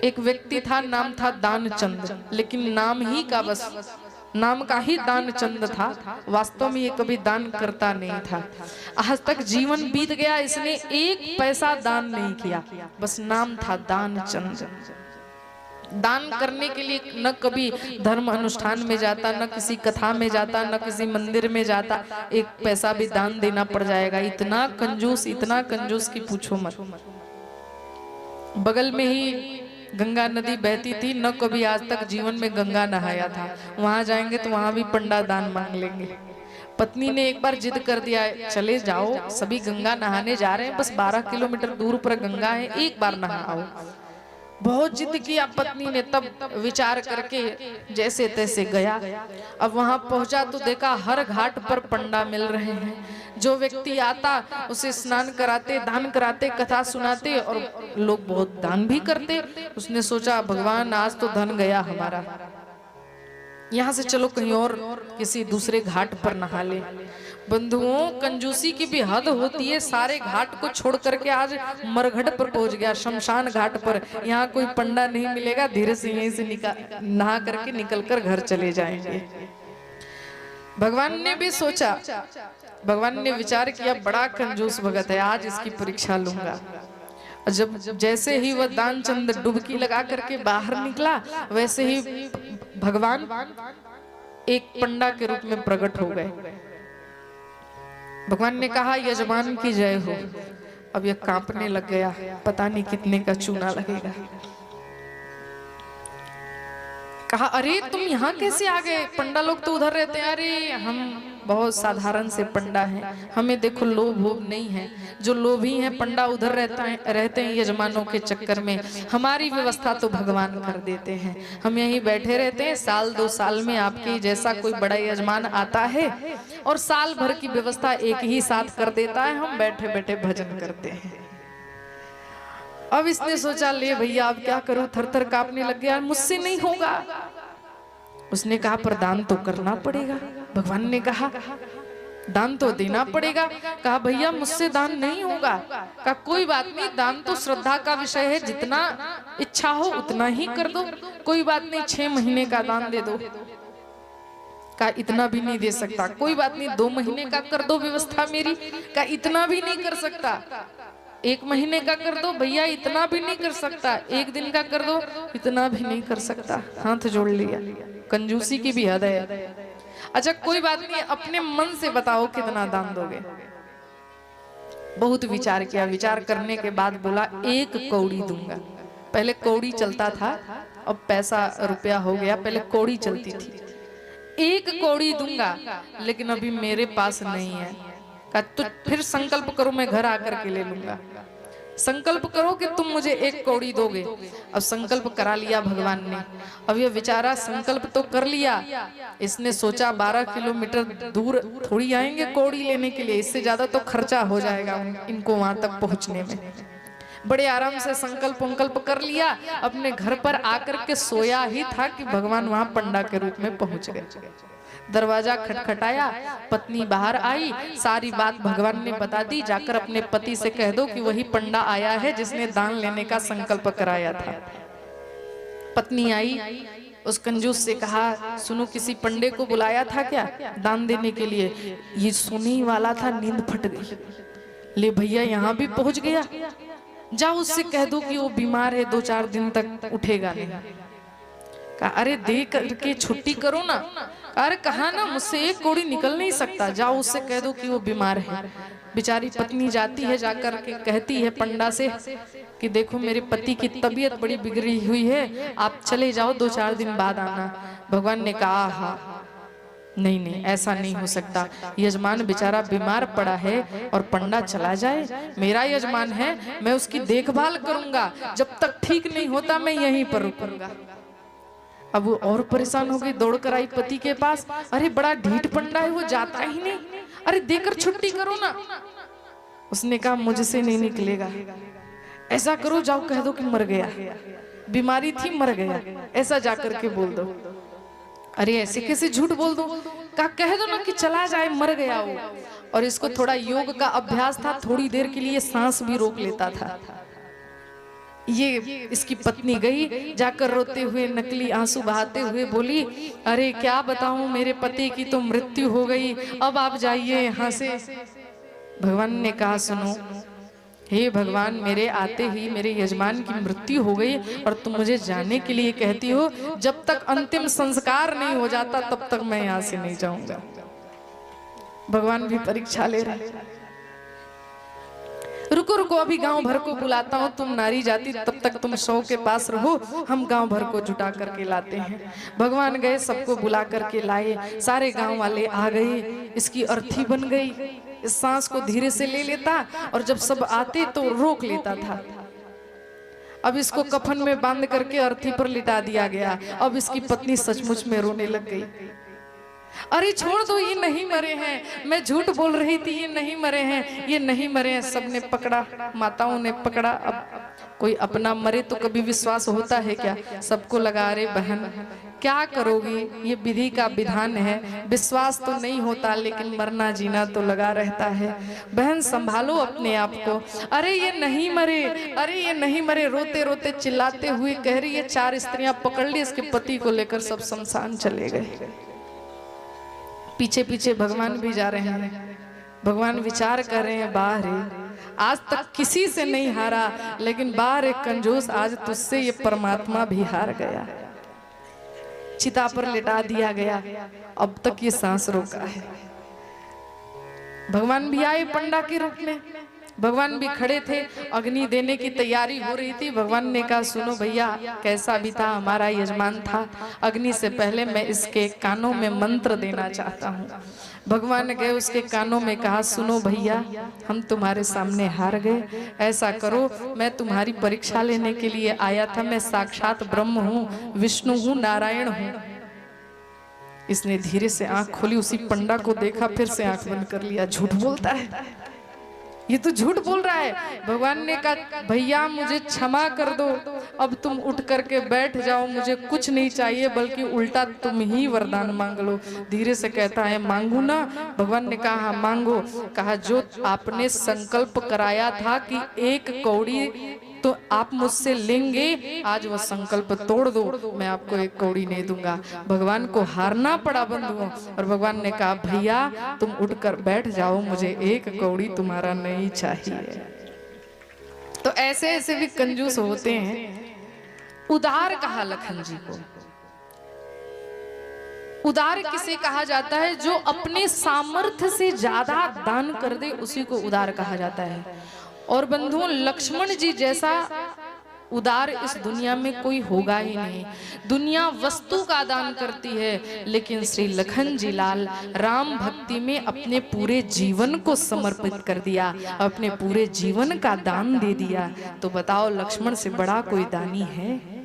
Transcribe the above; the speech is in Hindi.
एक व्यक्ति था, नाम था दानचंद, लेकिन नाम ही का बस नाम का ही दानचंद था, वास्तव में ये कभी दान करता नहीं था। आज तक जीवन बीत गया, इसने एक पैसा दान नहीं किया, बस नाम था दानचंद। दान करने के लिए न कभी धर्म अनुष्ठान में जाता, न किसी कथा में जाता, न किसी मंदिर में जाता, एक पैसा भी दान देना पड़ जाएगा। इतना कंजूस कि पूछो मत। बगल में ही गंगा नदी बहती थी, न कभी आज तक जीवन में गंगा नहाया था। वहां जाएंगे तो वहां भी पंडा दान मांग लेंगे। पत्नी ने एक बार जिद कर दिया, चले जाओ, सभी गंगा नहाने जा रहे हैं, बस 12 किलोमीटर दूर पर गंगा है, एक बार नहा आओ। बहुत जिद किया पत्नी ने, तब विचार करके जैसे तैसे गया। अब वहां पहुंचा तो देखा हर घाट पर पंडा मिल रहे हैं। जो व्यक्ति आता उसे स्नान कराते, दान कराते, कथा सुनाते, और लोग बहुत दान भी करते। उसने सोचा भगवान आज तो धन गया हमारा, यहाँ से चलो कहीं और किसी दूसरे घाट पर नहा ले। बंधुओं, कंजूसी की भी हद होती है। सारे घाट को छोड़ करके आज मरघट पर पहुंच गया, शमशान घाट पर। यहाँ कोई पंडा नहीं मिलेगा, धीरे से यहीं से नहा करके निकल कर घर चले जाएंगे। भगवान ने भी सोचा, भगवान ने विचार किया, बड़ा कंजूस भगत है, आज इसकी परीक्षा लूंगा। जब जैसे ही वह दानचंद डुबकी लगा करके बाहर निकला, वैसे ही भगवान एक पंडा के रूप में प्रकट हो गए। भगवान ने कहा, यजमान की जय हो। अब यह कांपने लग गया, पता नहीं कितने का चूना लगेगा। कहा, अरे तुम यहाँ कैसे आ गए? पंडा लोग तो उधर रहते हैं। अरे हम बहुत साधारण से पंडा हैं, हमें देखो लोभ वोभ नहीं है। जो लोभी हैं पंडा उधर रहते हैं यजमानों के चक्कर में। हमारी व्यवस्था तो भगवान कर देते हैं, हम यहीं बैठे रहते हैं। साल 2 साल में आपके जैसा कोई बड़ा यजमान आता है और साल भर की व्यवस्था एक ही साथ कर देता है, हम बैठे बैठे भजन करते हैं। अब इसने सोचा, ले भैया अब क्या करूं, थर थर कांपने लग गया, मुझसे नहीं होगा। उसने कहा, पर दान तो करना पड़ेगा। भगवान ने कहा, दान तो देना पड़ेगा। कहा, भैया मुझसे दान नहीं होगा। कहा, कोई बात नहीं, दान तो श्रद्धा का विषय है, जितना इच्छा हो उतना ही कर दो, कोई बात नहीं, 6 महीने का दान दे दो। कहा, इतना भी नहीं दे सकता। कोई बात नहीं, 2 महीने का कर दो व्यवस्था मेरी। कहा, इतना भी नहीं कर सकता। 1 महीने का कर दो। भैया इतना भी नहीं कर सकता। 1 दिन का कर दो। इतना भी नहीं कर सकता। हाथ जोड़ लिया। कंजूसी की भी हद है। अच्छा कोई बात नहीं, अपने मन से बताओ कितना दान दोगे। बहुत विचार किया, विचार करने के बाद बोला, 1 कौड़ी दूंगा। पहले कौड़ी चलता था, अब पैसा रुपया हो गया, पहले कौड़ी चलती थी। 1 कौड़ी दूंगा, लेकिन अभी मेरे पास नहीं है। कहा, तो फिर संकल्प करो, मैं घर आकर के ले लूंगा। संकल्प करो कि तुम मुझे 1 कौड़ी दोगे। अब संकल्प करा लिया भगवान ने। अब ये बेचारा संकल्प तो कर लिया, इसने सोचा 12 किलोमीटर दूर थोड़ी आएंगे कौड़ी लेने के लिए, इससे ज्यादा तो खर्चा हो जाएगा इनको वहां तक पहुंचने में। बड़े आराम से संकल्प कर लिया। अपने घर पर आकर के सोया ही था कि भगवान वहां पंडा के रूप में पहुंच गए। दरवाजा खटखटाया, पत्नी बाहर आई, सारी बात भगवान ने बता दी। जाकर अपने पति से कह दो कि वही पंडा आया है जिसने दान लेने का संकल्प कराया था। पत्नी आई, उस कंजूस से कहा, सुनो किसी पंडे को बुलाया था क्या दान देने के लिए? ये सुनने ही वाला था, नींद फट गई। ले भैया यहाँ भी पहुंच गया, जाओ उससे कह दो कि वो बीमार है, 2-4 दिन तक उठेगा नहीं। कहा, अरे दे करके छुट्टी करो ना। अरे कहा ना, मुझसे 1 कौड़ी निकल नहीं सकता, जाओ उससे कह दो कि वो बीमार है। बेचारी पत्नी जाती है, जाकर के कहती है पंडा से कि देखो मेरे पति की तबीयत बड़ी बिगड़ी हुई है, आप चले जाओ, 2-4 दिन बाद आना। भगवान ने कहा, हाँ नहीं नहीं, ऐसा नहीं हो सकता। यजमान बेचारा बीमार पड़ा है और पंडा चला जाए, मेरा यजमान है, मैं उसकी देखभाल करूंगा, जब तक ठीक नहीं होता मैं यहीं पर रुकूंगा। अब वो और परेशान हो गई, दौड़ कर आई पति के पास। अरे बड़ा ढीठ पंडा है, वो जाता ही नहीं, अरे देकर छुट्टी करो ना। उसने कहा, मुझसे नहीं निकलेगा, ऐसा करो जाओ कह दो कि मर गया, बीमारी थी मर गया, ऐसा जाकर के बोल दो। अरे ऐसे कैसे झूठ बोल दो? कहा, कह दो ना कि चला जाए, मर गया वो। और इसको थोड़ा योग का अभ्यास था, थोड़ी देर के लिए सांस भी रोक लेता था। ये इसकी पत्नी गई, जाकर रोते हुए नकली आंसू बहाते हुए बोली, अरे क्या बताऊं, मेरे पति की तो मृत्यु हो गई, अब आप जाइए यहाँ से। भगवान ने कहा, सुनो, हे भगवान, मेरे आते ही मेरे यजमान की मृत्यु हो गई और तुम मुझे जाने के लिए कहती हो, जब तक अंतिम संस्कार नहीं हो जाता तब तक मैं यहाँ से नहीं जाऊंगा। भगवान भी परीक्षा ले रहे। रुको रुको, अभी गांव भर को बुलाता हूँ, तुम नारी जाति, तब तक तुम शव के पास रहो, हम गांव भर को जुटा करके लाते हैं। भगवान गए, सबको बुला करके लाए, सारे गांव वाले आ गए। इसकी अर्थी बन गई, इस सांस को धीरे से ले लेता और जब सब आते तो रोक लेता था। अब इसको कफन में बांध करके अर्थी पर लिटा दिया गया। अब इसकी पत्नी सचमुच में रोने लग गई। अरे छोड़ दो, ये नहीं मरे हैं, मैं झूठ बोल रही थी, ये नहीं मरे हैं, ये नहीं मरे हैं। सबने पकड़ा, माताओं ने पकड़ा। अब कोई अपना मरे तो कभी विश्वास होता है क्या? सबको लगा, अरे बहन क्या करोगी, ये विधि का विधान है, विश्वास तो नहीं होता लेकिन मरना जीना तो लगा रहता है। बहन संभालो अपने आप को। अरे ये नहीं मरे, अरे ये नहीं मरे, रोते रोते चिल्लाते हुए कह रही है। 4 स्त्रियां पकड़ ली, इसके पति को लेकर सब शमशान चले गए। पीछे पीछे भगवान भी जा रहे हैं। भगवान विचार कर रहे हैं, बाहर आज तक किसी से नहीं हारा, लेकिन बाहर एक कंजूस, आज तुझसे ये परमात्मा भी हार गया। चिता पर लिटा दिया गया, अब तक ये सांस रोका है। भगवान भी आए पंडा के रूप में। भगवान भी खड़े थे, अग्नि देने की तैयारी हो रही थी। भगवान ने कहा, सुनो भैया, कैसा भी था हमारा यजमान था, अग्नि से पहले मैं इसके कानों में मंत्र देना चाहता हूँ। भगवान ने गए उसके कानों में कहा, सुनो भैया, हम तुम्हारे सामने हार गए, ऐसा करो, मैं तुम्हारी परीक्षा लेने के लिए आया था, मैं साक्षात ब्रह्म हूँ, विष्णु हूँ, नारायण हूँ। इसने धीरे से आंख खोली, उसी पंडा को देखा, फिर से आंख बंद कर लिया। झूठ बोलता है, ये तो झूठ बोल रहा है। भगवान ने कहा, भैया मुझे क्षमा कर दो, अब तुम उठ करके बैठ जाओ, मुझे कुछ नहीं चाहिए, बल्कि उल्टा तुम ही वरदान मांग लो। धीरे से कहता है, मांगू ना? भगवान ने कहा, हाँ मांगो। कहा, जो आपने संकल्प कराया था कि 1 कौड़ी तो आप मुझसे लेंगे, आज वह संकल्प तोड़ दो, मैं आपको 1 कौड़ी नहीं दूंगा। भगवान को हारना पड़ा बंधुओं, और भगवान ने कहा, भैया तुम उठकर बैठ जाओ, मुझे 1 कौड़ी तुम्हारा नहीं चाहिए। तो ऐसे ऐसे भी कंजूस होते हैं। उदार कहा लखन जी को। उदार किसे कहा जाता है? जो अपने सामर्थ्य से ज्यादा दान कर दे, उसी को उदार कहा जाता है। और बंधुओं, लक्ष्मण जी जैसा उदार इस दुनिया में कोई होगा ही नहीं। दुनिया वस्तु का दान करती है, लेकिन श्री लखन जी लाल राम भक्ति में अपने पूरे जीवन को समर्पित कर दिया, अपने पूरे जीवन का दान दे दिया। तो बताओ, लक्ष्मण से बड़ा कोई दानी है?